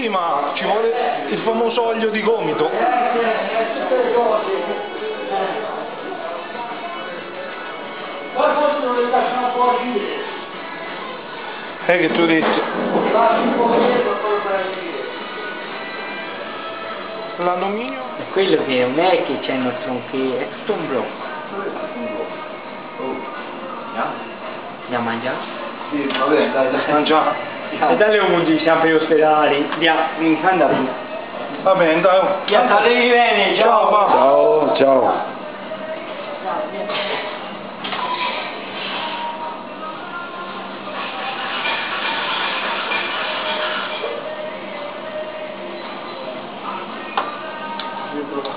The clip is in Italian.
sì, ma ci vuole il famoso olio di gomito. Qualcosa non le lasciano fuori. Che tu dici? L'alluminio? È quello che non è che c'è il tronchi, è tutto un blocco. Andiamo a mangiare? Sì, va bene, dai. Mangiare. E dalle 11 sempre agli ospedali, mi fa andare via. Va bene, dai. Statevi bene, ciao! Ciao, ciao. Io provo.